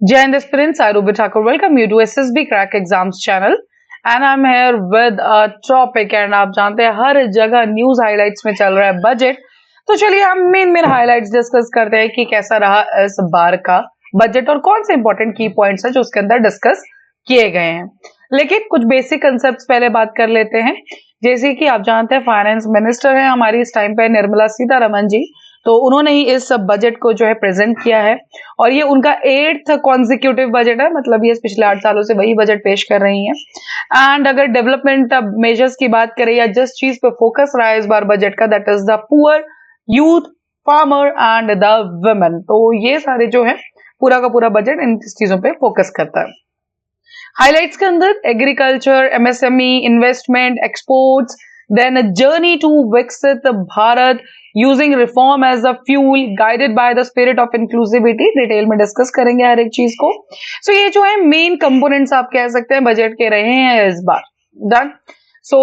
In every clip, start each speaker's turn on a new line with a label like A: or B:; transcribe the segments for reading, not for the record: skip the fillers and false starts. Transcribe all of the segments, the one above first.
A: Jai Hind aspirants, I Ruby Thakur welcome you to SSB Crack Exams channel and I'm here with a topic and आप जानते हैं हर जगह news highlights में चल रहा है बजट। तो चलिए हम मेन हाइलाइट्स डिस्कस करते हैं कि कैसा रहा इस बार का बजट और कौन से इंपॉर्टेंट की पॉइंट्स हैं जो उसके अंदर डिस्कस किए गए हैं। लेकिन कुछ बेसिक कंसेप्ट पहले बात कर लेते हैं। जैसे कि आप जानते हैं फाइनेंस मिनिस्टर है हमारी इस टाइम पे निर्मला सीतारमण जी, तो उन्होंने ही इस बजट को जो है प्रेजेंट किया है और ये उनका 8th कॉन्जिक्यूटिव बजट है, मतलब ये पिछले 8 सालों से वही बजट पेश कर रही हैं। एंड अगर डेवलपमेंट मेजर्स की बात करें या जिस चीज पे फोकस रहा है इस बार बजट का, that is the poor, youth, farmer and the women. तो ये सारे जो है पूरा का पूरा बजट इन चीजों पे फोकस करता है। हाइलाइट्स के अंदर agriculture, MSME, investment, exports, then a journey to Viksit Bharat using reform as a fuel guided by the spirit of inclusivity. Detail में डिस्कस करेंगे हर एक चीज को। सो ये जो है मेन कंपोनेंट्स आप कह सकते हैं बजट के रहे हैं इस बार। डन। सो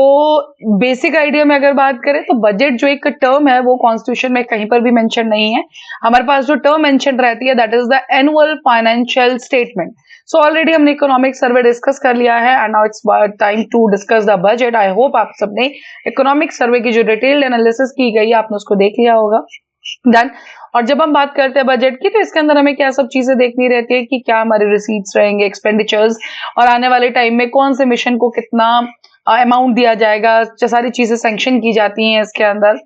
A: बेसिक आइडिया में अगर बात करें तो बजट जो एक टर्म है वो कॉन्स्टिट्यूशन में कहीं पर भी मेंशन नहीं है। हमारे पास जो टर्म मेंशन रहती है that is the annual financial statement. So already हमने इकोनॉमिक सर्वे डिस्कस कर लिया है and now it's time to discuss the budget. I hope आप सबने इकोनॉमिक सर्वे की जो डिटेल्ड एनालिसिस की गई है आपने उसको देख लिया होगा। डन। और जब हम बात करते हैं बजट की तो इसके अंदर हमें क्या सब चीजें देखनी रहती है कि क्या हमारे रिसीट्स रहेंगे, एक्सपेंडिचर्स, और आने वाले टाइम में कौन से मिशन को कितना अमाउंट दिया जाएगा, सारी चीजें सैंक्शन की जाती हैं इसके अंदर।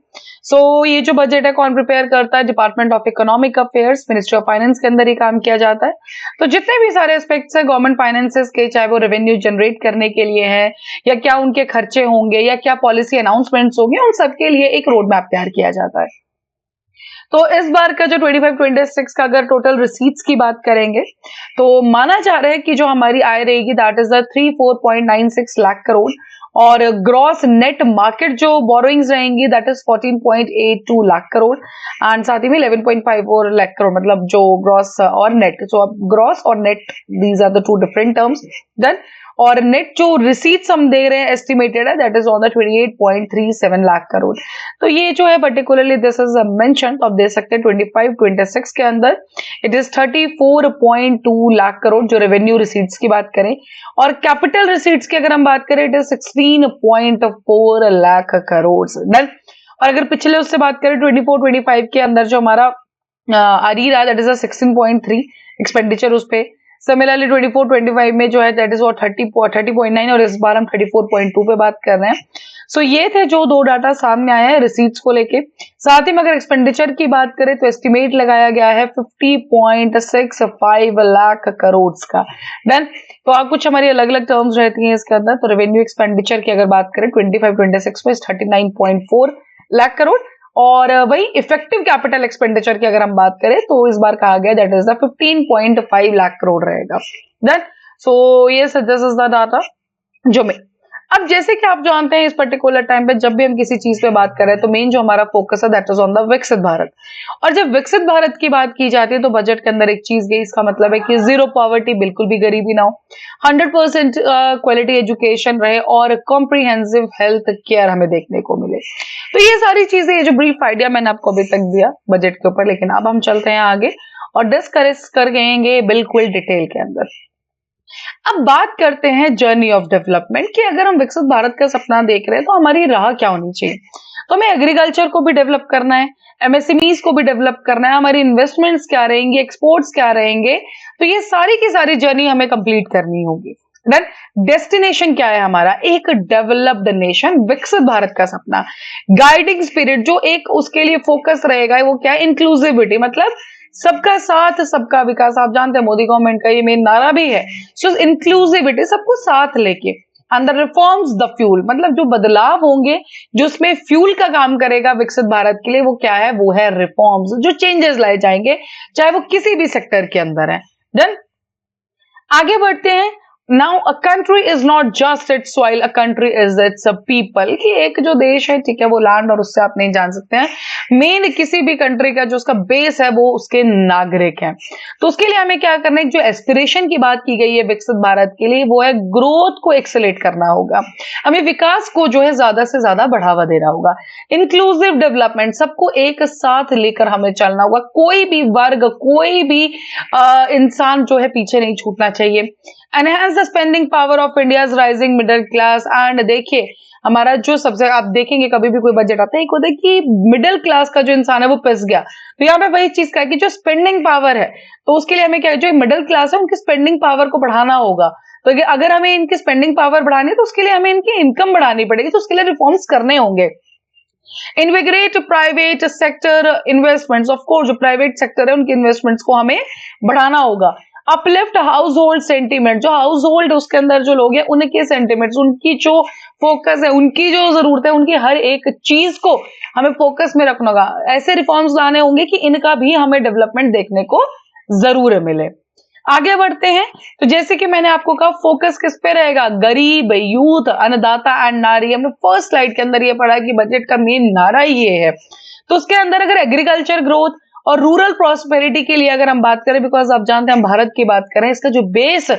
A: सो ये जो बजट है कौन प्रिपेयर करता है? Department of economic affairs, ministry of finance के अंदर ही काम किया जाता है। तो जितने भी सारे एस्पेक्ट्स है गवर्नमेंट फाइनेंसेस के, चाहे वो रेवेन्यू जनरेट करने के लिए है या क्या उनके खर्चे होंगे या क्या पॉलिसी अनाउंसमेंट्स होंगे, उन सबके लिए एक रोड मैप तैयार किया जाता है। तो इस बार का जो 25-26 का अगर टोटल रिसीट्स की बात करेंगे तो माना जा रहा है कि जो हमारी आय रहेगी that is the 34.96 lakh crore, और ग्रॉस नेट मार्केट जो बोरोइंग्स रहेंगी that is 14.82 lakh crore, and साथ ही में 11.54 लाख करोड़, मतलब जो ग्रॉस और नेट। सो अब ग्रॉस और net these are the two different terms. Then और नेट जो रिसीट्स हम दे रहे हैं एस्टिमेटेड है that is on the 28.37 lakh crore. तो ये जो है पर्टिकुलरली दिस इज मेंशन, तो आप दे सकते हैं 25-26 के अंदर इट इज 34.2 लाख करोड़ जो रेवेन्यू रिसीट्स की बात करें, और कैपिटल रिसीट्स की अगर हम बात करें it is 16.4 lakh crore. Done. और अगर पिछले उससे बात करें 24-25 के अंदर जो हमारा आ रही रहा दैट इज 16.3 एक्सपेंडिचर उस पे। सिमिलरली 24-25 में जो है दैट इज 30.9, और इस बार हम 34.2 पे बात कर रहे हैं। सो ये थे जो दो डाटा सामने आया है रिसीट्स को लेके। साथ ही में अगर एक्सपेंडिचर की बात करें तो एस्टिमेट लगाया गया है 50.65 लाख करोड़ का। देन तो आप कुछ हमारी अलग अलग टर्म्स रहती हैं इसके अंदर। तो रेवेन्यू एक्सपेंडिचर की अगर बात करें 25-26 में 39.4 लाख करोड़, और वही इफेक्टिव कैपिटल एक्सपेंडिचर की अगर हम बात करें तो इस बार कहा गया that is the 15.5 lakh crore रहेगा। देन सो ये दिस इज द डाटा जो मैं अब जैसे कि आप जानते हैं इस पर्टिकुलर टाइम पे जब भी हम किसी चीज पे बात कर रहे हैं तो मेन जो हमारा फोकस है दैट इज ऑन द विकसित भारत। और जब विकसित भारत की बात की जाती है तो बजट के अंदर एक चीज गई, इसका मतलब है कि जीरो पॉवर्टी, बिल्कुल भी गरीबी ना हो, 100% क्वालिटी एजुकेशन रहे और कॉम्प्रिहेंसिव हेल्थ केयर हमें देखने को मिले। तो ये सारी चीजें, ये जो ब्रीफ आइडिया मैंने आपको अभी तक दिया बजट के ऊपर, लेकिन अब हम चलते हैं आगे और डिस्कस कर गएंगे बिल्कुल डिटेल के अंदर। अब बात करते हैं जर्नी ऑफ डेवलपमेंट कि अगर हम विकसित भारत का सपना देख रहे हैं तो हमारी राह क्या होनी चाहिए। तो हमें एग्रीकल्चर को भी डेवलप करना है, एमएसएमईज को भी डेवलप करना है, हमारी इन्वेस्टमेंट्स क्या रहेंगी, एक्सपोर्ट्स क्या रहेंगे, तो ये सारी की सारी जर्नी हमें कंप्लीट करनी होगी। देन डेस्टिनेशन क्या है हमारा? एक डेवलप्ड नेशन, विकसित भारत का सपना। गाइडिंग स्पिरिट जो एक उसके लिए फोकस रहेगा वो क्या है? इंक्लूसिविटी, मतलब सबका साथ सबका विकास। आप जानते हैं मोदी गवर्नमेंट का ये मेन नारा भी है, सो इंक्लूसिविटी, सबको साथ लेके। अंदर रिफॉर्म्स द फ्यूल, मतलब जो बदलाव होंगे जो उसमें फ्यूल का काम करेगा विकसित भारत के लिए, वो क्या है? वो है रिफॉर्म्स, जो चेंजेस लाए जाएंगे चाहे वो किसी भी सेक्टर के अंदर है। देन आगे बढ़ते हैं। Now a country is not just it's soil, a country is it's people. कि एक जो देश है, ठीक है, वो लैंड और उससे आप नहीं जान सकते हैं। मेन किसी भी कंट्री का जो उसका बेस है वो उसके नागरिक हैं। तो उसके लिए हमें क्या करना है, जो एस्पिरेशन की बात की गई है विकसित भारत के लिए, वो है ग्रोथ को एक्सेलेरेट करना होगा। हमें विकास को जो है ज्यादा से ज्यादा बढ़ावा देना होगा। इंक्लूसिव डेवलपमेंट, सबको एक साथ लेकर हमें चलना होगा। कोई भी वर्ग, कोई भी इंसान जो है पीछे नहीं छूटना चाहिए। Enhance the spending power of India's rising middle class. And देखिए, हमारा जो सबसे, आप देखेंगे कभी भी कोई बजट आता है, एक होता है कि मिडिल क्लास का जो इंसान है वो पिस गया। तो यहाँ पे वही चीज का है कि जो स्पेंडिंग पावर है, तो उसके लिए हमें क्या है, जो मिडिल क्लास है उनकी स्पेंडिंग पावर को बढ़ाना होगा। तो अगर हमें इनकी स्पेंडिंग पावर बढ़ानी है तो उसके लिए हमें इनकी इनकम बढ़ानी पड़ेगी, तो उसके लिए रिफॉर्म्स करने होंगे। Invigorate private sector investments, of course जो प्राइवेट सेक्टर है उनके इन्वेस्टमेंट्स को हमें बढ़ाना होगा। अपलिफ्ट हाउस होल्ड सेंटीमेंट, जो हाउस होल्ड उसके अंदर जो लोग हैं उनके सेंटीमेंट्स, उनकी जो फोकस है, उनकी जो जरूरत है, उनकी हर एक चीज को हमें फोकस में रखना होगा। ऐसे रिफॉर्म्स लाने होंगे कि इनका भी हमें डेवलपमेंट देखने को जरूर मिले। आगे बढ़ते हैं। तो जैसे कि मैंने आपको कहा, फोकस किस पे रहेगा, गरीब, यूथ, अन्नदाता एंड नारी। हमने फर्स्ट स्लाइड के अंदर ये पढ़ा कि बजट का मेन नारा ये है। तो उसके अंदर अगर एग्रीकल्चर ग्रोथ और रूरल प्रॉस्पेरिटी के लिए अगर हम बात करें, बिकॉज आप जानते हैं हम भारत की बात करें, इसका जो बेस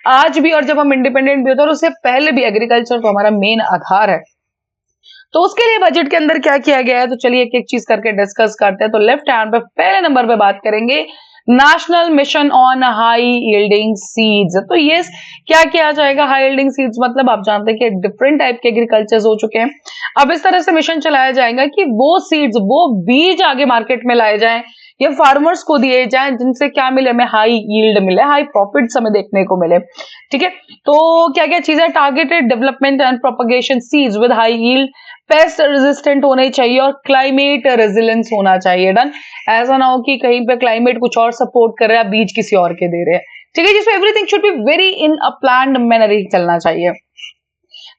A: आज भी और जब हम इंडिपेंडेंट भी होते हैं और उससे पहले भी एग्रीकल्चर तो हमारा मेन आधार है। तो उसके लिए बजट के अंदर क्या किया गया है, तो चलिए एक एक चीज करके डिस्कस करते हैं। तो लेफ्ट हैंड पे पहले नंबर पे बात करेंगे, national mission on high yielding seeds. तो ये क्या किया जाएगा, हाई यील्डिंग सीड्स मतलब आप जानते हैं कि डिफरेंट टाइप के एग्रीकल्चर हो चुके हैं। अब इस तरह से मिशन चलाया जाएगा कि वो सीड्स, वो बीज आगे मार्केट में लाए जाएं, ये फार्मर्स को दिए जाएं, जिनसे क्या मिले, हमें हाई यील्ड मिले, हाई प्रॉफिट्स हमें देखने को मिले। ठीक है, तो क्या क्या चीजें, targeted development and propagation seeds with high yield, pest resistant होने चाहिए और क्लाइमेट रेजिलेंस होना चाहिए। डन। ऐसा ना हो कि कहीं पे क्लाइमेट कुछ और सपोर्ट कर रहा है, बीज किसी और के दे रहे हैं। ठीक है, जिसमें everything should be very in a planned manner ही चलना चाहिए।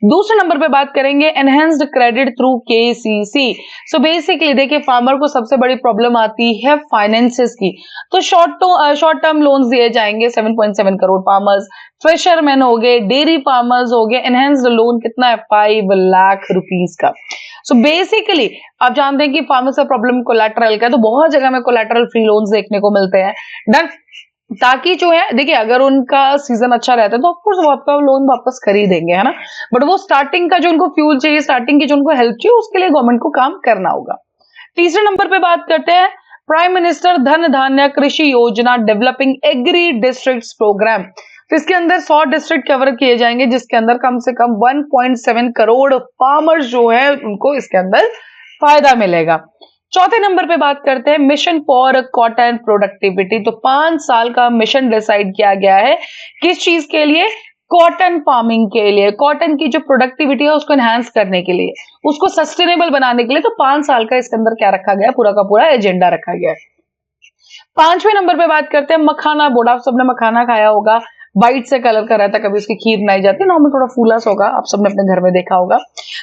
A: दूसरे नंबर पे बात करेंगे, enhanced credit through KCC. So basically देखिए, फार्मर को सबसे बड़ी प्रॉब्लम आती है फाइनेंसेस की। तो शॉर्ट टर्म लोन्स दिए जाएंगे 7.7 करोड़ फार्मर्स, फिशरमैन हो गए, डेयरी फार्मर्स हो गए। एनहेंस्ड लोन कितना है, 5 लाख रुपीस का। सो बेसिकली आप जानते हैं कि फार्मर्स का प्रॉब्लम कोलैटरल का है, तो बहुत जगह में कोलैटरल फ्री लोन्स देखने को मिलते हैं। डन। ताकि जो है, देखिए अगर उनका सीजन अच्छा रहता है तो ऑफकोर्स वो आपका लोन वापस कर ही देंगे, है ना। बट वो स्टार्टिंग का जो उनको फ्यूल चाहिए, स्टार्टिंग की जो उनको हेल्प चाहिए, उसके लिए गवर्नमेंट को काम करना होगा। तीसरे नंबर पे बात करते हैं, प्राइम मिनिस्टर धन धान्य कृषि योजना डेवलपिंग एग्री डिस्ट्रिक्ट्स प्रोग्राम। तो इसके अंदर 100 डिस्ट्रिक्ट कवर किए जाएंगे, जिसके अंदर कम से कम 1.7 करोड़ फार्मर्स जो है उनको इसके अंदर फायदा मिलेगा। चौथे नंबर पे बात करते हैं, मिशन फॉर कॉटन प्रोडक्टिविटी। तो 5 साल का मिशन डिसाइड किया गया है, किस चीज के लिए, कॉटन फार्मिंग के लिए। कॉटन की जो प्रोडक्टिविटी है उसको एनहांस करने के लिए, उसको सस्टेनेबल बनाने के लिए। तो 5 साल का इसके अंदर क्या रखा गया, पूरा का पूरा एजेंडा रखा गया है। पांचवें नंबर पे बात करते हैं, मखाना बोर्ड। आप सबने मखाना खाया होगा, वाइट से कलर का रहता है, कभी उसकी खीर बनाई जाती है, नॉर्मल थोड़ा फूला सा होगा, आप सबने अपने घर में देखा होगा।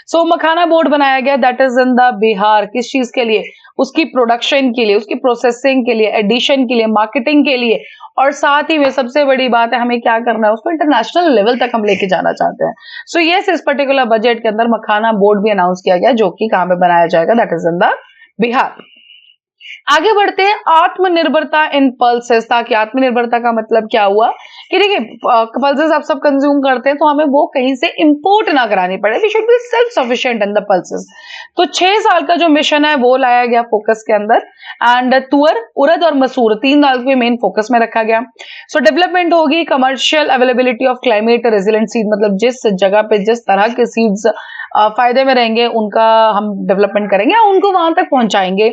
A: सो मखाना बोर्ड बनाया गया, that is in the Bihar. किस चीज के लिए, उसकी प्रोडक्शन के लिए, उसकी प्रोसेसिंग के लिए, एडिशन के लिए, मार्केटिंग के लिए, और साथ ही में सबसे बड़ी बात है, हमें क्या करना है, उसको इंटरनेशनल लेवल तक हम लेके जाना चाहते हैं। सो यस, इस पर्टिकुलर बजट के अंदर मखाना बोर्ड भी अनाउंस किया गया, जो कि कहां पे बनाया जाएगा, that is in the Bihar. आगे बढ़ते हैं, आत्मनिर्भरता इन पल्सेस। ताकि आत्मनिर्भरता का मतलब क्या हुआ कि देखिए, पल्सेस आप सब कंज्यूम करते हैं, तो हमें वो कहीं से इंपोर्ट ना करानी पड़े। We should be self sufficient in the pulses. तो 6 साल का जो मिशन है वो लाया गया फोकस के अंदर। एंड तुअर, उड़द और मसूर 3 साल के मेन फोकस में रखा गया। सो डेवलपमेंट होगी, commercial availability of climate resilient seed, मतलब जिस जगह पे जिस तरह के सीड्स फायदे में रहेंगे उनका हम डेवलपमेंट करेंगे, उनको वहां तक पहुंचाएंगे।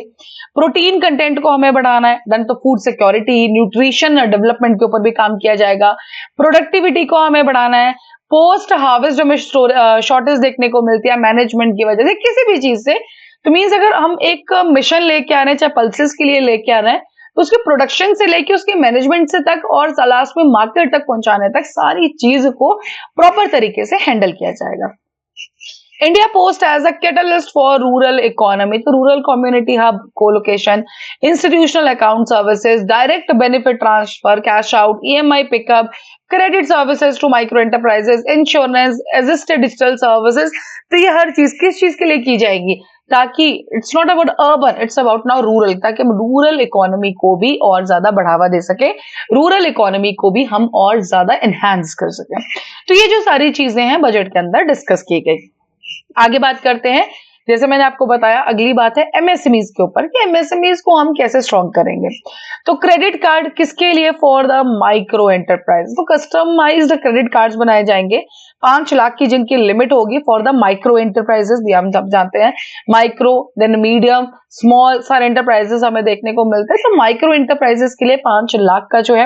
A: प्रोटीन कंटेंट को हमें बढ़ाना है, देन तो फूड सिक्योरिटी, न्यूट्रिशन डेवलपमेंट के ऊपर भी काम किया जाएगा। प्रोडक्टिविटी को हमें बढ़ाना है। पोस्ट हार्वेस्ट जो हमें शॉर्टेज देखने को मिलती है मैनेजमेंट की वजह से किसी भी चीज से, तो मीन्स अगर हम एक मिशन लेके आ रहे हैं, चाहे पल्सेस के लिए लेके आ रहे हैं, तो उसके प्रोडक्शन से लेके उसके मैनेजमेंट से तक और लास्ट में मार्केट तक पहुंचाने तक सारी चीज को प्रॉपर तरीके से हैंडल किया जाएगा। India Post as a catalyst for rural economy, तो rural community hub, co-location, institutional account services, direct benefit transfer, cash out, EMI pickup, credit services to micro enterprises, insurance, assisted digital services। तो ये हर चीज किस चीज के लिए की जाएगी, ताकि it's not about urban, it's about now rural, ताकि हम रूरल इकोनॉमी को भी और ज्यादा बढ़ावा दे सके, रूरल इकोनॉमी को भी हम और ज्यादा एनहांस कर सके। तो ये जो सारी चीजें हैं बजट के अंदर डिस्कस की गई। आगे बात करते हैं, जैसे मैंने आपको बताया, अगली बात है एमएसएमईज के ऊपर कि एमएसएमईज को हम कैसे स्ट्रॉन्ग करेंगे। तो क्रेडिट कार्ड किसके लिए, फॉर द माइक्रो एंटरप्राइज। तो कस्टमाइज्ड क्रेडिट कार्ड्स बनाए जाएंगे 5 लाख की जिनकी लिमिट होगी फॉर द माइक्रो एंटरप्राइजेस भी। हम सब जानते हैं माइक्रो, देन मीडियम, स्मॉल सारे एंटरप्राइजेस हमें देखने को मिलते हैं। तो माइक्रो एंटरप्राइजेस के लिए 5 लाख का जो है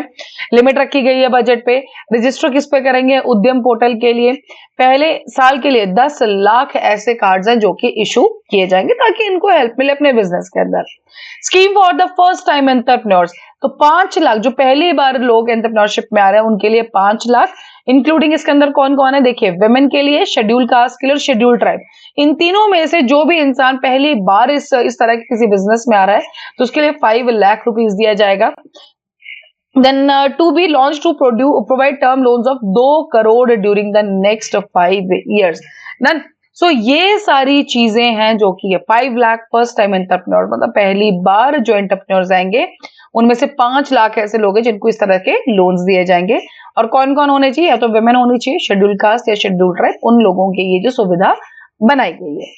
A: लिमिट रखी गई है बजट पे। रजिस्टर किस पे करेंगे, उद्यम पोर्टल के लिए। पहले साल के लिए 10 लाख ऐसे कार्ड्स हैं जो कि इशू किए जाएंगे ताकि इनको हेल्प मिले अपने बिजनेस के अंदर। Scheme for the first time entrepreneurs, तो 5 लाख जो पहली बार लोग एंटरप्रेन्योरशिप में आ रहे हैं उनके लिए 5 लाख, इंक्लूडिंग इसके अंदर कौन कौन है, देखिए वेमेन के लिए, शेड्यूल कास्ट के लिए और शेड्यूल ट्राइब। इन तीनों में से जो भी इंसान पहली बार इस तरह के किसी बिजनेस में आ रहा है तो उसके लिए 5 लाख रुपीज दिया जाएगा। Then to be launched to provide term loans of 2 crore during the next 5 years. Done. So ये सारी चीजें हैं जो कि 5 लाख फर्स्ट टाइम एंटरप्रेन्योर, मतलब पहली बार जो एंटरप्रेन्योर्स आएंगे उनमें से 5 लाख ऐसे लोग हैं जिनको इस तरह के लोन्स दिए जाएंगे। और कौन कौन होने चाहिए, या तो वेमेन होनी चाहिए, शेड्यूल कास्ट या शेड्यूल ट्राइब, उन लोगों के ये जो सुविधा बनाई गई है।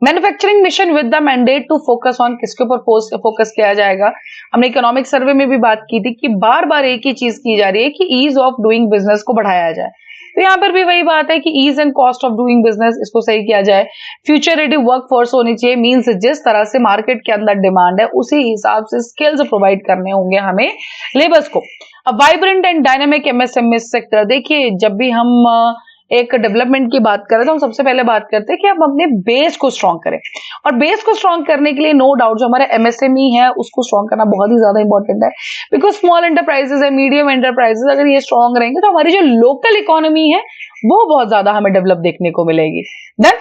A: Manufacturing mission with the mandate to focus on, किसके ऊपर फोकस किया जाएगा। हमने इकोनॉमिक सर्वे में भी बात की थी कि बार बार एक ही चीज की जा रही है कि ईज ऑफ डूइंग बिजनेस को बढ़ाया जाए। तो यहाँ पर भी वही बात है कि ease and cost of doing business इसको सही किया जाए। फ्यूचर रेडी वर्क फोर्स होनी चाहिए, मीन्स जिस तरह से मार्केट के अंदर डिमांड है उसी हिसाब से स्किल्स प्रोवाइड करने होंगे हमें लेबर्स को। अब vibrant and dynamic MSME sector, देखिए जब भी हम एक डेवलपमेंट की बात करें तो हम सबसे पहले बात करते हैं कि हम अपने बेस को स्ट्रॉन्ग करें, और बेस को स्ट्रॉन्ग करने के लिए नो डाउट जो हमारा एमएसएमई है उसको स्ट्रॉन्ग करना बहुत ही ज्यादा इंपॉर्टेंट है। बिकॉज स्मॉल एंटरप्राइजेस है, मीडियम एंटरप्राइजेस, अगर ये स्ट्रॉन्ग रहेंगे तो हमारी जो लोकल इकोनॉमी है वो बहुत ज्यादा हमें डेवलप देखने को मिलेगी। Then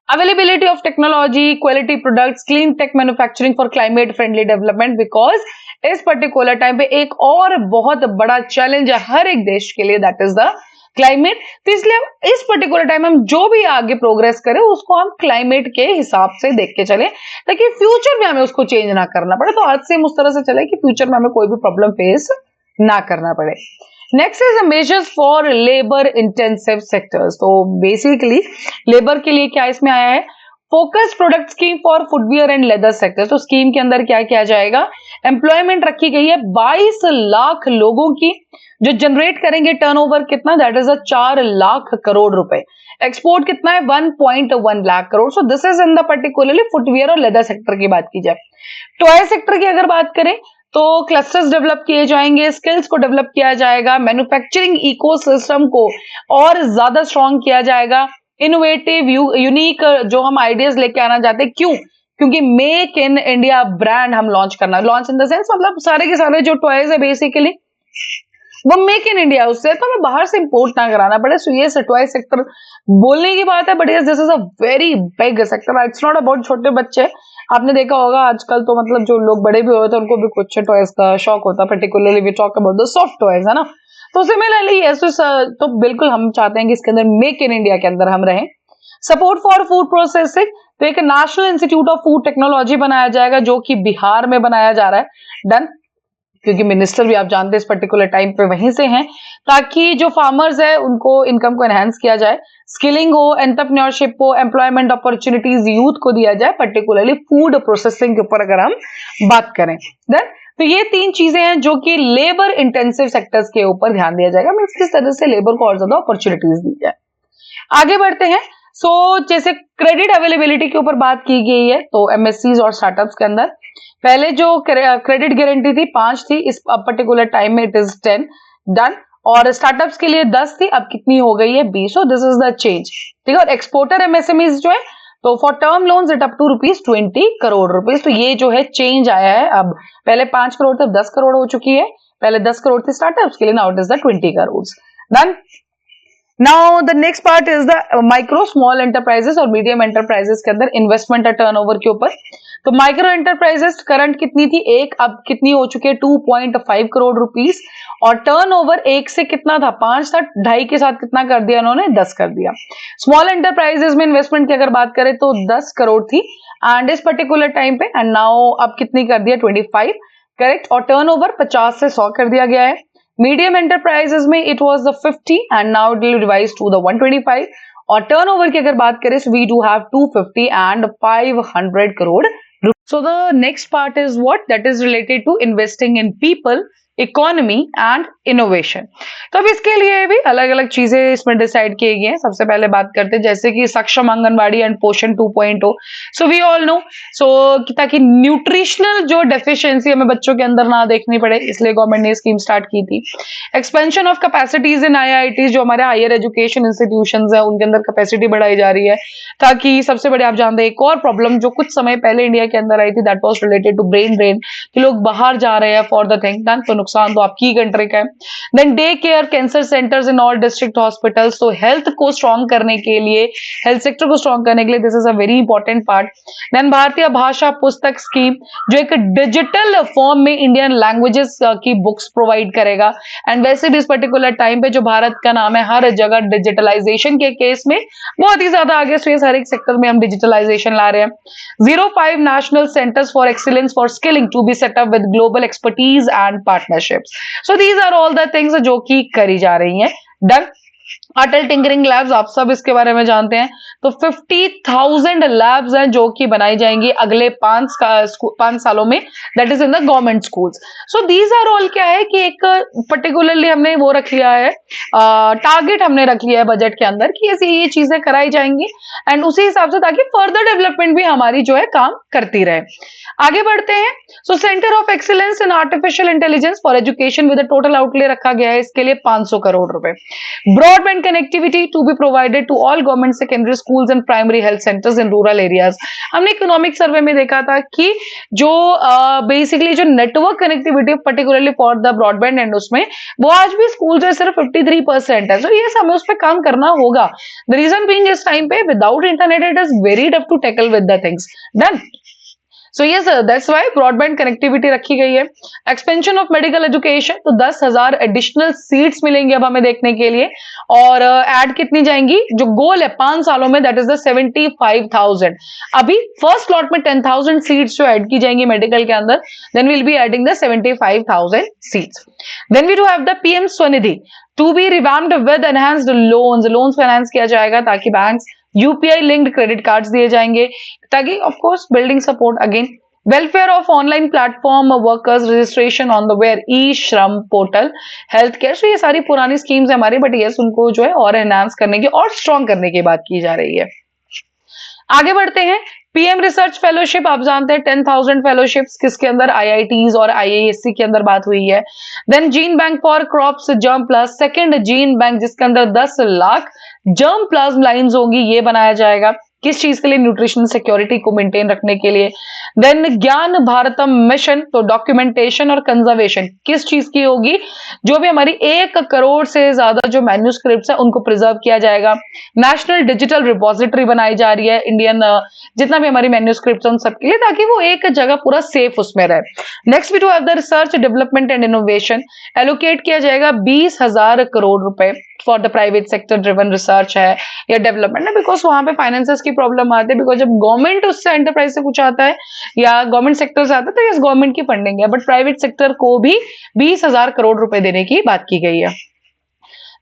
A: availability of technology, quality products, clean tech manufacturing for climate friendly development. Because इस पर्टिकुलर टाइम पे एक और बहुत बड़ा चैलेंज है हर एक देश के लिए, दैट इज द क्लाइमेट। तो इसलिए हम इस पर्टिकुलर टाइम हम जो भी आगे प्रोग्रेस करें उसको हम क्लाइमेट के हिसाब से देख के चले, ताकि फ्यूचर में हमें उसको चेंज ना करना पड़े। तो आज से हम उस तरह से चले कि फ्यूचर में हमें कोई भी प्रॉब्लम फेस ना करना पड़े। Next is measures for labour intensive sectors. तो बेसिकली लेबर के लिए क्या इसमें आया है, focus product scheme for footwear and leather sector. तो स्कीम के अंदर क्या किया जाएगा, एम्प्लॉयमेंट रखी गई है 22 लाख लोगों की, जो जनरेट करेंगे टर्नओवर कितना, दैट इज 4 लाख करोड़ रुपए। एक्सपोर्ट कितना है, 1.1 lakh crore. So this is in the particularly footwear और लेदर सेक्टर की बात की जाए। टॉय सेक्टर की अगर बात करें तो क्लस्टर्स डेवलप किए जाएंगे, स्किल्स को डेवलप किया जाएगा, मैन्युफैक्चरिंग इकोसिस्टम को और ज्यादा स्ट्रॉन्ग किया जाएगा। इनोवेटिव यूनिक जो हम आइडियाज लेके आना चाहते हैं, क्यों, क्योंकि मेक इन इंडिया ब्रांड हम लॉन्च करना, लॉन्च इन द सेंस मतलब सारे के सारे जो टॉयज है बेसिकली वो मेक इन इंडिया, उससे तो हमें बाहर से इंपोर्ट ना कराना पड़े। सो ये टॉय सेक्टर बोलने की बात है, but yes this is a very big sector. It's not about छोटे बच्चे, आपने देखा होगा आजकल तो मतलब जो लोग बड़े भी होते हैं उनको भी कुछ टॉयज का शौक होता है, particularly we talk about the soft toys, है ना। तो सिमिलरली तो बिल्कुल हम चाहते हैं कि इसके अंदर मेक इन इंडिया के अंदर हम रहें। सपोर्ट फॉर फूड प्रोसेसिंग, तो एक national institute of food technology बनाया जाएगा जो कि बिहार में बनाया जा रहा है। डन, क्योंकि मिनिस्टर भी आप जानते हैं इस पर्टिकुलर टाइम पे वहीं से हैं, ताकि जो फार्मर्स है उनको इनकम को एनहांस किया जाए, स्किलिंग हो, एंटरप्रेन्योरशिप हो, एम्प्लॉयमेंट अपॉर्चुनिटीज यूथ को दिया जाए, पर्टिकुलरली फूड प्रोसेसिंग के ऊपर अगर हम बात करें। देन तो ये 3 चीजें हैं जो कि लेबर इंटेंसिव सेक्टर्स के ऊपर ध्यान दिया जाएगा, मींस किस तरह से लेबर को और ज्यादा अपॉर्चुनिटीज दी जाए। आगे बढ़ते हैं। जैसे क्रेडिट अवेलेबिलिटी के ऊपर बात की गई है, तो एमएससीज और स्टार्टअप्स के अंदर पहले जो क्रेडिट गारंटी थी 5 थी, इस पर्टिकुलर टाइम में इट इज 10 डन, और स्टार्टअप्स के लिए 10 थी, अब कितनी हो गई है 20। दिस इज द चेंज, ठीक है। और एक्सपोर्टर एमएसएमईज जो है तो for term loans it up to ₹20 crore. तो ये जो है चेंज आया है, अब पहले 5 करोड़ थे, अब 10 करोड़ हो चुकी है। पहले 10 करोड़ थी स्टार्टअप्स के लिए, now it is the 20 crore. Done. Now the next part is the micro small enterprises और मीडियम एंटरप्राइजेस के अंदर इन्वेस्टमेंट टर्नओवर के ऊपर। तो माइक्रो एंटरप्राइजेस करंट कितनी थी, एक, अब कितनी हो चुकी है 2.5 करोड़ रुपीस, और टर्नओवर एक से कितना था 5 था, 2.5 के साथ कितना कर दिया इन्होंने 10 कर दिया। स्मॉल एंटरप्राइजेस में इन्वेस्टमेंट की अगर बात करें तो 10 करोड़ थी एंड इस पर्टिकुलर टाइम पे, एंड नाउ अब कितनी कर दिया 25, करेक्ट, और टर्नओवर 50 से 100 कर दिया गया है। मीडियम एंटरप्राइजेस में it was the 50 and now it will revise to the 125, और टर्नओवर की अगर बात करें we do have 250 and 500 crore. So the next part is what that is related to investing in people, economy and innovation. तो अब इसके लिए भी अलग अलग चीजें इसमें डिसाइड किए गए हैं। सबसे पहले बात करते हैं जैसे कि सक्षम आंगनबाड़ी एंड पोषण 2.0। सो वी ऑल नो, सो ताकि न्यूट्रिशनल जो डेफिशिएंसी हमें बच्चों के अंदर ना देखनी पड़े, इसलिए गवर्नमेंट ने स्कीम स्टार्ट की थी। Expansion of capacities in IITs, जो हमारे हायर एजुकेशन इंस्टीट्यूशंस है उनके अंदर कैपेसिटी बढ़ाई जा रही है, ताकि सबसे बड़े आप जानते हैं एक और प्रॉब्लम जो कुछ समय पहले इंडिया के अंदर आई थी, that was related to brain drain, कि लोग बाहर जा रहे हैं फॉर द थिंग, तो नुकसान तो आपकी कंट्री का है। Then day care cancer centres in all district hospitals, तो हेल्थ को स्ट्रॉन्ग करने के लिए, हेल्थ सेक्टर को स्ट्रॉन्ग करने के लिए this is a very important part. Then Bharatiya Bhasha Pustak scheme, जो एक डिजिटल फॉर्म में इंडियन लैंग्वेजेस की बुक्स प्रोवाइड करेगा। एंड वैसे भी इस पर्टिकुलर टाइम पे जो भारत का नाम है हर जगह डिजिटलाइजेशन के केस में बहुत ही ज्यादा आगे, तो हर एक सेक्टर में हम डिजिटलाइजेशन ला रहे हैं। 05 national centres for excellence for skilling to be set up with global expertise and partnerships. So these are all the things जो कि करी जा रही हैं। डन। अटल टिंकरिंग लैब्स, आप सब इसके बारे में जानते हैं, तो 50,000 लैब्स हैं जो कि बनाई जाएंगी अगले 5 सालों में, that is in the government schools. So these are all क्या है कि एक पर्टिकुलरली हमने वो रख लिया है, टारगेट हमने रख लिया है बजट के अंदर कि ऐसी ये चीजें कराई जाएंगी एंड उसी हिसाब से, ताकि फर्दर डेवलपमेंट भी हमारी जो है काम करती रहे। आगे बढ़ते हैं। So centre of excellence in artificial intelligence for education with total outlay रखा गया है इसके लिए 500 करोड़ रुपए। Broadband connectivity to be provided to all government secondary schools and primary health centres in rural areas. हमने इकोनॉमिक सर्वे में देखा था कि जो बेसिकली जो network connectivity particularly for the broadband and उसमें वो आज भी स्कूल जो है सिर्फ 53% है। तो ये हमें उस पर काम करना होगा। द रीजन बीइंग इस टाइम पे without internet it is very tough to tackle with the things. Done. So yes, that's why broadband connectivity रखी गई है। एक्सपेंशन ऑफ मेडिकल एजुकेशन, तो 10,000 एडिशनल सीट्स मिलेंगे अब हमें देखने के लिए, और ऐड कितनी जाएंगी, जो गोल है 5 सालों में, दैट इज द 75,000। अभी फर्स्ट स्लॉट में 10,000 सीट्स जो ऐड की जाएंगी मेडिकल के अंदर, then will be adding the 75,000 seats. Then we do have the PM Svanidhi to be revamped with enhanced loans, loans finance किया जाएगा ताकि banks UPI linked credit cards दिए जाएंगे, ताकि of course building support again. Welfare of online platform workers registration on the where e Shram portal, health care. तो ये सारी पुरानी स्कीम्स है हमारी, बट यस उनको जो है और एनहांस करने की और स्ट्रॉन्ग करने की बात की जा रही है। आगे बढ़ते हैं। पीएम रिसर्च फेलोशिप, आप जानते हैं 10,000 फेलोशिप्स किसके अंदर, आईआईटीज और आईआईएससी के अंदर बात हुई है। Then gene bank for crops germplasm, second gene bank जिसके अंदर 10 लाख जर्म प्लाज्म लाइंस होंगी, ये बनाया जाएगा। किस चीज के लिए, न्यूट्रिशनल सिक्योरिटी को मेंटेन रखने के लिए। देन ज्ञान भारतम मिशन, तो डॉक्यूमेंटेशन और कंजर्वेशन किस चीज की होगी, जो भी हमारी 1 करोड़ से ज्यादा जो मैन्यूस्क्रिप्ट्स है उनको प्रिजर्व किया जाएगा। नेशनल डिजिटल रिपोजिटरी बनाई जा रही है इंडियन जितना भी हमारी मैन्यूस्क्रिप्ट्स उन सबके लिए, ताकि वो एक जगह पूरा सेफ उसमें रहे। Next we do have the research development and innovation, allocate किया जाएगा 20,000 करोड़ रुपए for the private sector driven research है या डेवलपमेंट है, बिकॉज वहां पे फाइनेंसेस की प्रॉब्लम आती है, बिकॉज जब गवर्नमेंट उससे एंटरप्राइज से कुछ आता है या गवर्नमेंट सेक्टर से आता है तो यस गवर्नमेंट की फंडिंग है, बट प्राइवेट सेक्टर को भी 20,000 करोड़ रुपए देने की बात की गई है।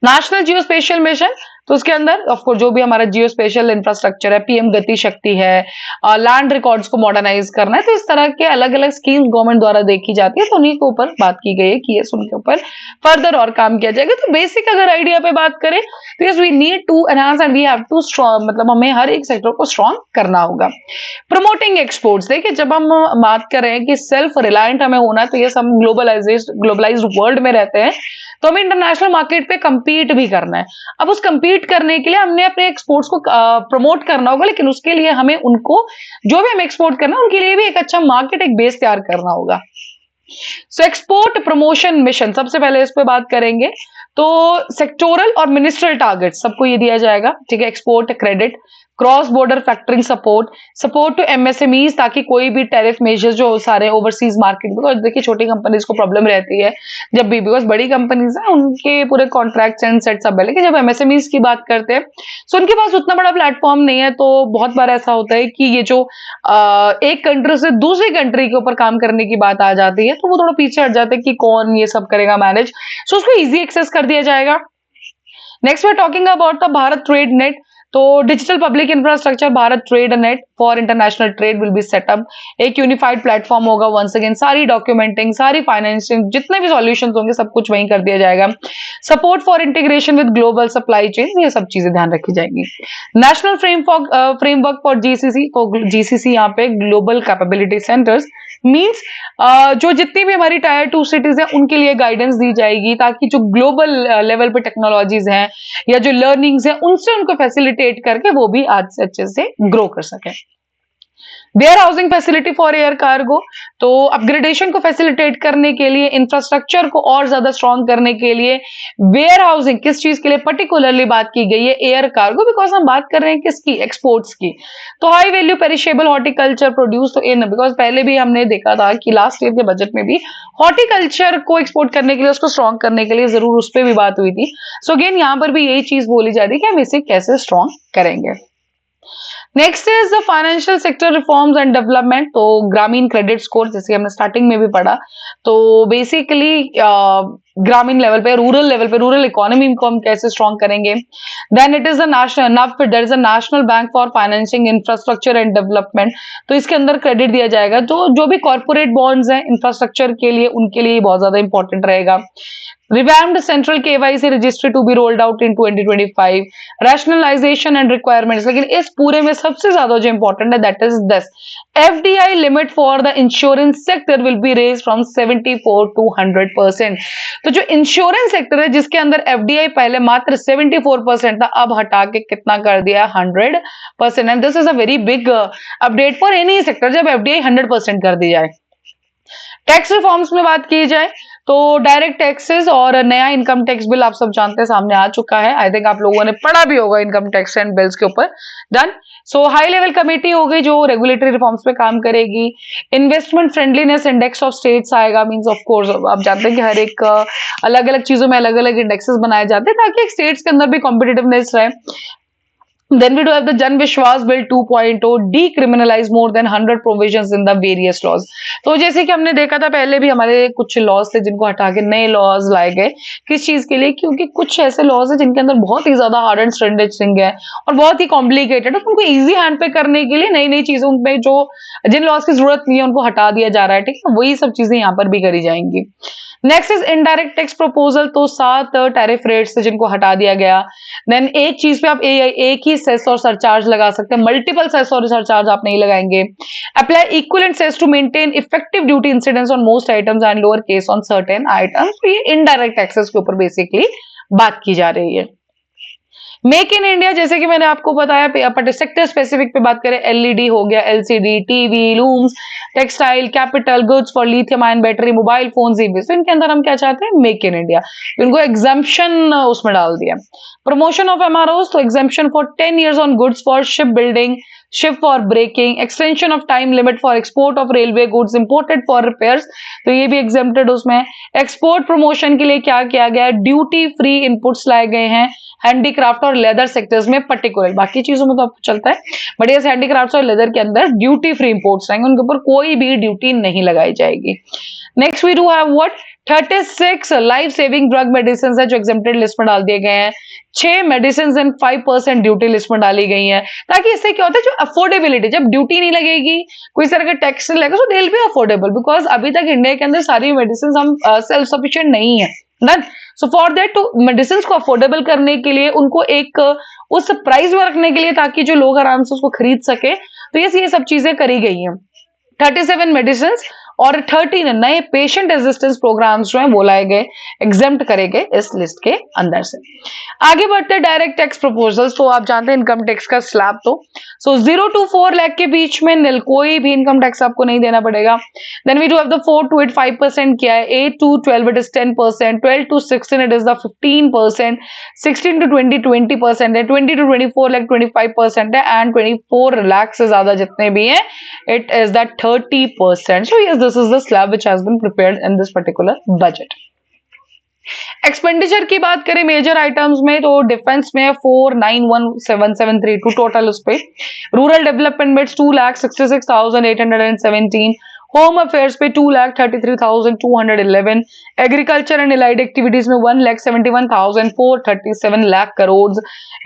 A: नेशनल जियो स्पेशियल मिशन, तो उसके अंदर ऑफकोर्स जो भी हमारा जियो स्पेशल इंफ्रास्ट्रक्चर है, पीएम गति शक्ति है, लैंड रिकॉर्ड्स को मॉडर्नाइज करना है, तो इस तरह के अलग अलग स्कीम्स गवर्नमेंट द्वारा देखी जाती है, तो उन्हीं के ऊपर बात की गई है कि ये उनके ऊपर फर्दर और काम किया जाएगा। तो बेसिक अगर आइडिया पे बात करें तो yes we need to enhance and we have to strong, मतलब हमें हर एक सेक्टर को स्ट्रॉन्ग करना होगा। प्रमोटिंग एक्सपोर्ट्स, देखिए जब हम बात कर रहे हैं कि सेल्फ रिलायंट हमें होना है, तो यस हम ग्लोबलाइज्ड वर्ल्ड में रहते हैं, तो हमें इंटरनेशनल मार्केट पे कंपीट भी करना है। अब उस कंपीट करने के लिए हमने अपने एक्सपोर्ट्स को प्रमोट करना होगा, लेकिन उसके लिए हमें उनको जो भी हमें एक्सपोर्ट करना है उनके लिए भी एक अच्छा मार्केट, एक बेस तैयार करना होगा। सो एक्सपोर्ट प्रमोशन मिशन, सबसे पहले इस पे बात करेंगे। तो सेक्टोरल और मिनिस्ट्रियल टारगेट सबको ये दिया जाएगा, ठीक है। Export credit, cross border factoring support, support to MSMEs, ताकि कोई भी टैरिफ मेजर्स जो सारे ओवरसीज मार्केट, बिकॉज देखिए छोटी कंपनीज को प्रॉब्लम रहती है जब भी, बिकॉज बड़ी कंपनीज है उनके पूरे कॉन्ट्रैक्ट्स एंड सेट सब है, लेकिन जब एमएसएमईज की बात करते हैं तो उनके पास उतना बड़ा प्लेटफॉर्म नहीं है। तो बहुत बार ऐसा होता है कि ये जो एक कंट्री से दूसरी कंट्री के ऊपर काम करने की बात आ जाती है तो वो थोड़ा पीछे हट जाते हैं कि कौन ये सब करेगा मैनेज, सो उसको इजी एक्सेस कर दिया जाएगा। Next we are talking about the Bharat trade net. तो digital public infrastructure Bharat trade net for international trade will be set up. एक यूनिफाइड प्लेटफॉर्म होगा, वंस अगेन सारी डॉक्यूमेंटिंग, सारी फाइनेंसिंग, जितने भी सॉल्यूशंस होंगे सब कुछ वहीं कर दिया जाएगा। Support for integration with global supply chain, ये सब चीजें ध्यान रखी जाएंगी। नेशनल फ्रेमवर्क फॉर जीसीसी, तो जीसीसी यहाँ पे ग्लोबल कैपेबिलिटी सेंटर्स मींस जो जितनी भी हमारी टायर 2 सिटीज हैं उनके लिए गाइडेंस दी जाएगी, ताकि जो ग्लोबल लेवल पे टेक्नोलॉजीज हैं या जो लर्निंग्स हैं उनसे उनको फैसिलिटेट करके वो भी आज से अच्छे से ग्रो कर सके। Warehousing facility for air cargo, तो अपग्रेडेशन को फैसिलिटेट करने के लिए, इंफ्रास्ट्रक्चर को और ज्यादा स्ट्रॉन्ग करने के लिए वेयर हाउसिंग किस चीज के लिए पर्टिकुलरली बात की गई है, एयर कार्गो, बिकॉज हम बात कर रहे हैं किसकी, एक्सपोर्ट्स की। तो high value perishable horticulture produce, तो इन, बिकॉज पहले भी हमने देखा था कि लास्ट ईयर के बजट में भी हॉर्टिकल्चर को एक्सपोर्ट करने के लिए, उसको स्ट्रॉन्ग करने के लिए जरूर उस पर भी बात हुई थी। सो अगेन यहाँ पर भी यही चीज बोली जा रही है कि हम इसे कैसे स्ट्रॉन्ग करेंगे। Next is the financial sector reforms and development. तो ग्रामीण क्रेडिट स्कोर, जैसे हमने स्टार्टिंग में भी पढ़ा, तो बेसिकली ग्रामीण लेवल पे, रूरल लेवल पे, रूरल इकोनॉमी को हम कैसे स्ट्रॉन्ग करेंगे। Then it is the national, now there is a national bank for financing infrastructure and development. तो इसके अंदर क्रेडिट दिया जाएगा, जो भी कॉर्पोरेट बॉन्ड्स हैं इंफ्रास्ट्रक्चर के लिए, उनके लिए बहुत ज्यादा इंपॉर्टेंट रहेगा। Revamped central KYC registry to be rolled out in 2025. Rationalization and requirements, लेकिन इस पूरे में सबसे ज्यादा जो इंपॉर्टेंट है that is this, FDI limit for the insurance sector will be raised from 74 to 100%. तो जो इंश्योरेंस सेक्टर है जिसके अंदर FDI पहले मात्र 74% था, अब हटा के कितना कर दिया, 100%। And this is a very big update for any sector जब FDI 100% कर दी जाए। टैक्स रिफॉर्म्स में बात की जाए तो डायरेक्ट टैक्सेस और नया इनकम टैक्स बिल आप सब जानते हैं सामने आ चुका है। आई थिंक आप लोगों ने पढ़ा भी होगा इनकम टैक्स एंड बिल्स के ऊपर। डन। सो हाई लेवल कमेटी हो गई जो रेगुलेटरी रिफॉर्म्स पे काम करेगी। Investment friendliness index of states आएगा, मींस ऑफ कोर्स आप जानते हैं कि हर एक अलग अलग चीजों में अलग अलग इंडेक्सेस बनाए जाते हैं ताकि एक स्टेट्स के अंदर भी कॉम्पिटिटिवनेस रहे। Then we do have the Jan Vishwas Bill 2.0, decriminalize more than 100 provisions in the various laws. तो जैसे कि हमने देखा था पहले भी हमारे कुछ लॉज थे जिनको हटा के नए लॉज लाए गए, किस चीज के लिए, क्योंकि कुछ ऐसे लॉज है जिनके अंदर बहुत ही ज्यादा हार्ड एंड स्ट्रेंडिंग है और बहुत ही कॉम्प्लिकेटेड है, तो उनको इजी हैंड पे करने के लिए नई नई चीजों में जो जिन लॉज की जरूरत नहीं है उनको हटा दिया जा रहा है, ठीक है। वही सब चीजें यहाँ पर भी करी जाएंगी। Next is indirect tax proposal, तो 7 टैरिफ रेट्स जिनको हटा दिया गया। देन एक चीज पे आप एक ही सेस और सरचार्ज लगा सकते हैं, मल्टीपल सेस और सरचार्ज आप नहीं लगाएंगे। Apply equivalent cess to maintain effective duty incidence on most items and lower cess on certain items. तो ये इनडायरेक्ट टैक्सेस के ऊपर बेसिकली बात की जा रही है। मेक इन इंडिया, जैसे कि मैंने आपको बताया, सेक्टर स्पेसिफिक पे बात करें, एलईडी हो गया, LCD, TV, looms, textile, capital goods for lithium ion battery, mobile phone, EVs, तो इनके अंदर हम क्या चाहते हैं, मेक इन इंडिया, इनको एग्जाम्पशन उसमें डाल दिया। प्रमोशन ऑफ एमआरओ, तो exemption for 10 years on goods for ship building, ship for breaking, extension of time limit for export of railway goods imported for repairs, तो ये भी एग्जेम्प्टेड उसमें। Export promotion के लिए क्या किया गया, ड्यूटी फ्री इनपुट्स लाए गए हैं हैंडीक्राफ्ट और लेदर सेक्टर्स में पर्टिकुलर, बाकी चीजों में तो आपको चलता है, बट ये हैंडीक्राफ्ट और लेदर के अंदर ड्यूटी फ्री इंपोर्ट्स रहेंगे, उनके ऊपर कोई भी ड्यूटी नहीं लगाई जाएगी। Next we do have what, 36 life saving drug medicine है जो एग्जेम्प्टेड लिस्ट में डाल दिए गए हैं। 6 मेडिसिन एंड 5% ड्यूटी लिस्ट में डाली गई है, ताकि इससे क्या होता है, जो अफोर्डेबिलिटी, जब ड्यूटी नहीं लगेगी, कोई तरह का टैक्स नहीं लगेगा, तो they will be affordable, because अभी तक इंडिया के अंदर सारी मेडिसिन हम सेल्फ सफिशिएंट नहीं है। Done. So for that, to medicine को अफोर्डेबल करने के लिए, उनको एक उस प्राइस में रखने के लिए ताकि जो लोग आराम से उसको खरीद सके, तो ये सब चीजें करी गई हैं। 37 मेडिसिन और 13 नए पेशेंट असिस्टेंस प्रोग्राम्स जो हैं वो लाए गए, एग्जेम्प्ट करे गए इस लिस्ट के अंदर से। आगे बढ़ते हैं डायरेक्ट टैक्स प्रपोजल्स। तो आप जानते हैं इनकम टैक्स का स्लैब तो 0 to 4 लाख के बीच में नील, कोई भी इनकम टैक्स आपको नहीं देना पड़ेगा। Then we do have the 4 to 8 5% किया है, 8 to 12 it is 10%, 12 to 16 it is the 15%, 16 to 20 20% है, 20 to 24 लाख 25% है, एंड 24 लाख से ज्यादा जितने भी हैं it is the 30%. So yes, this is the slab which has been prepared in this particular budget. Expenditure की बात करें मेजर आइटम्स में तो डिफेंस में 491,732 टोटल, उस पे रूरल डेवलपमेंट में 2,66,817, होम अफेयर्स पे 2,33,211, एग्रीकल्चर एंड एलाइड एक्टिविटीज में 1,71,437 लाख करोड़,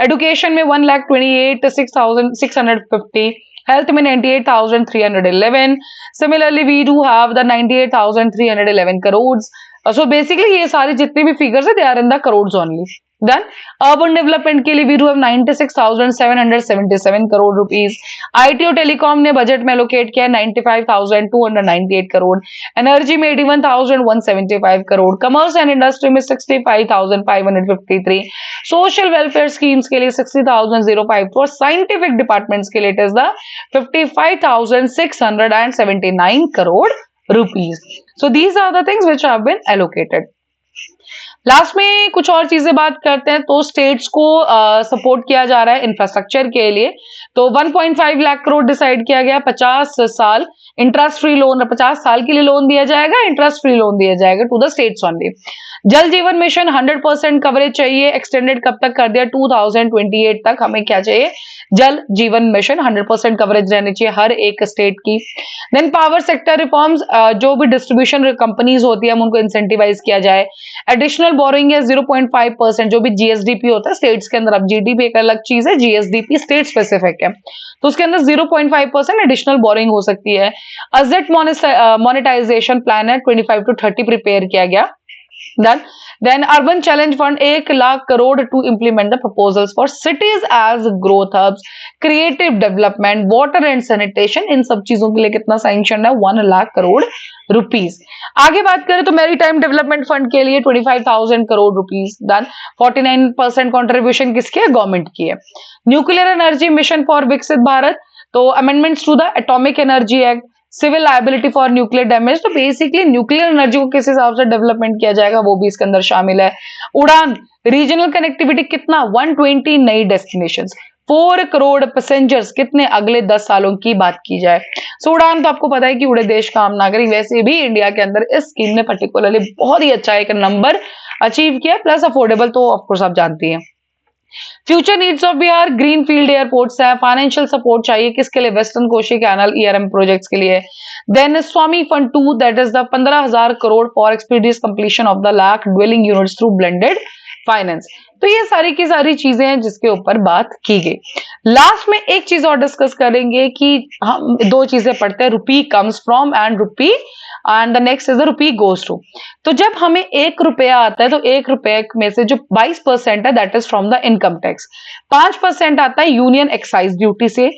A: एजुकेशन में 1,28,650, हेल्थ में 98,311, similarly we do have the 98,311 crore. So basically ये सारे जितने भी फिगर्स है they are in the crore only. Then urban development के लिए we do have 96,777 crore rupees. IT और टेलीकॉम ने बजट में एलोकेट किया 95,298 करोड़, एनर्जी में 81,175 करोड़, कमर्स एंड इंडस्ट्री में 65,553, सोशल वेलफेयर स्कीम्स के लिए 60,005 और साइंटिफिक डिपार्टमेंट्स के लिए it is the 55,679 crore rupees. So these are the things which have been allocated. Last में कुछ और चीजें बात करते हैं तो स्टेट्स को सपोर्ट किया जा रहा है इंफ्रास्ट्रक्चर के लिए, तो 1.5 लाख करोड़ डिसाइड किया गया, 50 साल इंटरेस्ट फ्री लोन, 50 साल के लिए लोन दिया जाएगा, इंटरेस्ट फ्री लोन दिया जाएगा टू द स्टेट्स ओनली. जल जीवन मिशन 100% कवरेज चाहिए, एक्सटेंडेड कब तक कर दिया 2028 तक. हमें क्या चाहिए, जल जीवन मिशन 100% कवरेज रहनी चाहिए हर एक स्टेट की. देन पावर सेक्टर रिफॉर्म्स, जो भी डिस्ट्रीब्यूशन कंपनीज होती है हम उनको इंसेंटिवाइज किया जाए. एडिशनल बोरिंग है 0.5%, जो भी जीएसडीपी होता है स्टेट्स के अंदर, अब जीडीपी एक अलग चीज है, जीएसडीपी स्टेट स्पेसिफिक है, तो उसके अंदर 0.5% एडिशनल बोरिंग हो सकती है. असेट मोनेटाइजेशन प्लान है 25 to 30 प्रिपेयर किया गया. Then urban challenge fund 1 lakh crore to implement the proposals for cities as growth hubs, creative development, water and sanitation, इन सब चीजों के लिए कितना सैंक्शन है 1 लाख करोड़ रुपीस. आगे बात करें तो मैरीटाइम डेवलपमेंट फंड के लिए 25,000 करोड़ रुपीस. देन 49% कॉन्ट्रीब्यूशन किसकी है, गवर्नमेंट की है. Nuclear energy mission for Viksit Bharat, तो amendments to the atomic energy act, civil liability for nuclear damage, तो बेसिकली न्यूक्लियर एनर्जी को किस हिसाब से डेवलपमेंट किया जाएगा वो भी इसके अंदर शामिल है. उड़ान रीजनल कनेक्टिविटी कितना 120 नई डेस्टिनेशंस, 4 करोड़ पैसेंजर्स कितने अगले 10 सालों की बात की जाए. सो उड़ान तो आपको पता है कि उड़े देश काम ना करें, वैसे भी इंडिया के अंदर इस स्कीम ने पर्टिकुलरली बहुत ही अच्छा एक नंबर अचीव किया, प्लस अफोर्डेबल तो ऑफकोर्स आप जानती हैं. Future needs of Bihar green field airports है, फाइनेंशियल सपोर्ट चाहिए किसके लिए, western Koshi canal ERM projects के लिए. देन स्वामी fund 2 that is the 15,000 crore for expeditious completion of the lakh dwelling units through blended finance. तो ये सारी की सारी चीजें हैं जिसके ऊपर बात की गई. लास्ट में एक चीज और डिस्कस करेंगे कि हम 2 चीजें पढ़ते हैं, rupee comes from and rupee and the next is the rupee goes to. तो जब हमें 1 रुपया आता है तो 1 रुपए में से जो 22% है that is from the income tax, 5% आता है यूनियन एक्साइज ड्यूटी से,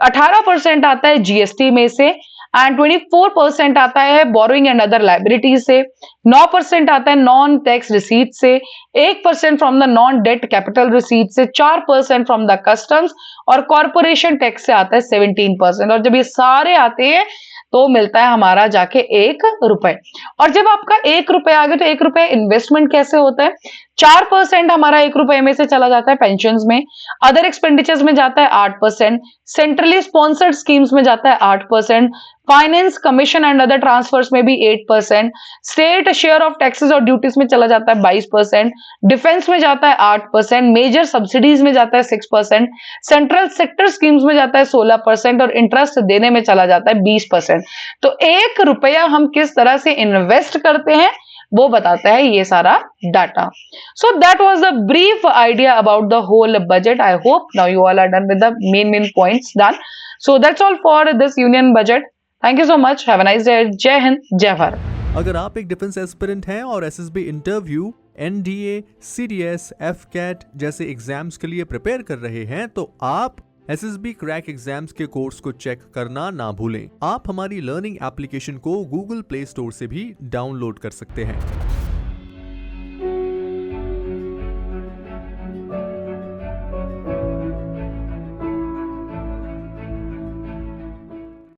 A: 18% आता है जीएसटी में से, एंड 24% आता है बोरोइंग एंड अदर लाइबिलिटीज से, 9% आता है नॉन टैक्स रिसीट से, 1% from the non debt capital receipt से, 4% फ्रॉम द कस्टम्स, और कॉर्पोरेशन टैक्स से आता है 17%. और जब ये सारे आते हैं तो मिलता है हमारा जाके 1 रुपए. और जब आपका 1 रुपए आ गया तो 1 रुपए इन्वेस्टमेंट कैसे होता है, 4% हमारा 1 रुपए में से चला जाता है पेंशन्स में, अदर एक्सपेंडिचर्स में जाता है 8%, सेंट्रली स्पॉन्सर्ड स्कीम्स में जाता है 8%, finance commission and other transfers में भी 8%, स्टेट शेयर ऑफ टैक्सेस और ड्यूटीज में चला जाता है 22%, डिफेंस में जाता है 8%, मेजर सब्सिडीज में जाता है 6%, सेंट्रल सेक्टर स्कीम्स में जाता है 16% और इंटरेस्ट देने में चला जाता है 20%. तो 1 रुपया हम किस तरह से इन्वेस्ट करते हैं वो बताता है ये सारा data. So that was the brief idea about the whole budget. I hope now you all are done with the main points done. So that's all for this union budget. Thank you so much. Have a nice day. जय हिंद, जय भारत.
B: अगर आप एक defence aspirant हैं और SSB interview, NDA, CDS, AFCAT जैसे exams के लिए प्रिपेयर कर रहे हैं तो आप एसएसबी क्रैक एग्जाम्स के कोर्स को चेक करना ना भूलें। आप हमारी लर्निंग एप्लीकेशन को गूगल प्ले स्टोर से भी डाउनलोड कर सकते हैं।